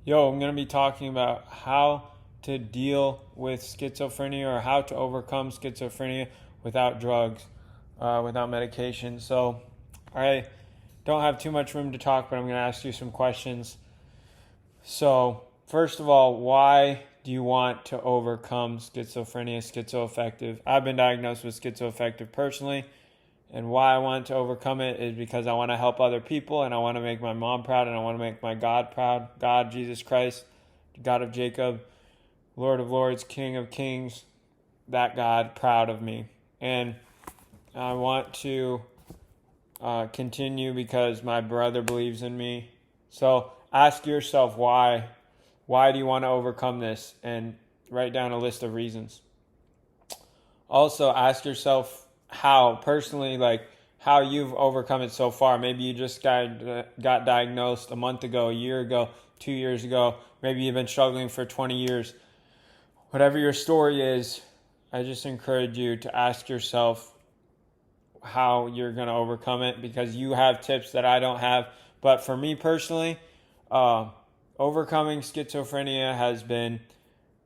I'm going to be talking about how to deal with schizophrenia or how to overcome schizophrenia without drugs, without medication. So I don't have too much room to talk, but I'm going to ask you some questions. So first of all, why do you want to overcome schizophrenia, schizoaffective? I've been diagnosed with schizoaffective personally. And why I want to overcome it is because I want to help other people, and I want to make my mom proud, and I want to make my God proud. God, Jesus Christ, God of Jacob, Lord of Lords, King of Kings, that God proud of me. And I want to continue because my brother believes in me. So ask yourself why. Why do you want to overcome this? And write down a list of reasons. Also ask yourself how personally, like how you've overcome it so far. Maybe you just got diagnosed a month ago, a year ago, 2 years ago. Maybe you've been struggling for 20 years. Whatever your story is, I just encourage you to ask yourself how you're going to overcome it, because you have tips that I don't have. But for me personally, overcoming schizophrenia has been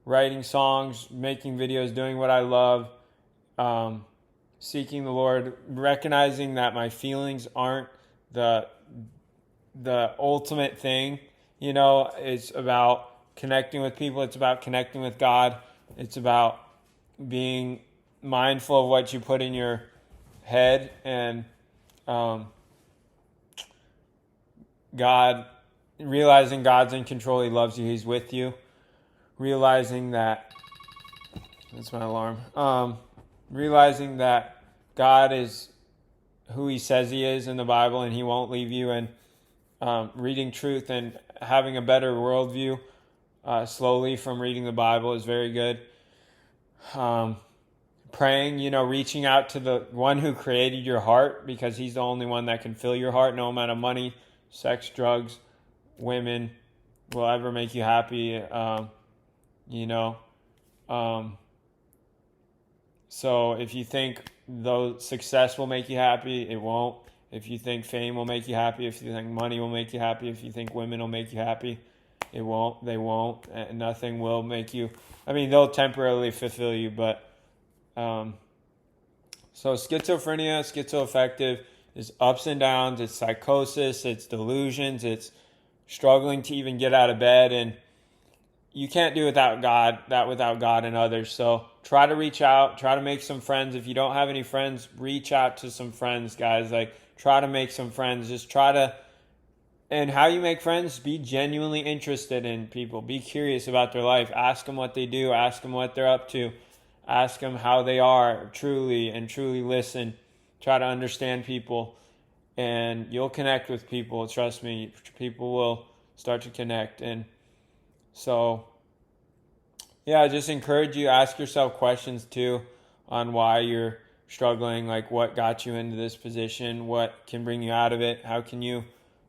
writing songs, making videos, doing what I love, seeking the Lord, recognizing that my feelings aren't the ultimate thing. It's about connecting with people. It's about connecting with God. It's about being mindful of what you put in your head, and God, realizing God's in control. He loves you. He's with you. Realizing that, that's my alarm. Realizing that God is who he says he is in the Bible, and he won't leave you, and reading truth and having a better worldview slowly from reading the Bible is very good. Praying, reaching out to the one who created your heart, because he's the only one that can fill your heart. No amount of money, sex, drugs, women will ever make you happy. So if you think though success will make you happy, it won't. If you think fame will make you happy, if you think money will make you happy, if you think women will make you happy, it won't. They won't. And nothing will make you. They'll temporarily fulfill you, but so schizophrenia, schizoaffective is ups and downs. It's psychosis. It's delusions. It's struggling to even get out of bed, and you can't do without God and others. So try to reach out, try to make some friends. If you don't have any friends, reach out to some friends, guys. Try to make some friends. And how you make friends, be genuinely interested in people. Be curious about their life. Ask them what they do. Ask them what they're up to. Ask them how they are truly listen. Try to understand people, and you'll connect with people. Trust me, people will start to connect. And so, I just encourage you, ask yourself questions too on why you're struggling, like what got you into this position, what can bring you out of it, how can you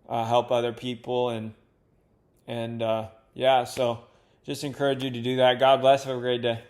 help other people, so just encourage you to do that. God bless. Have a great day.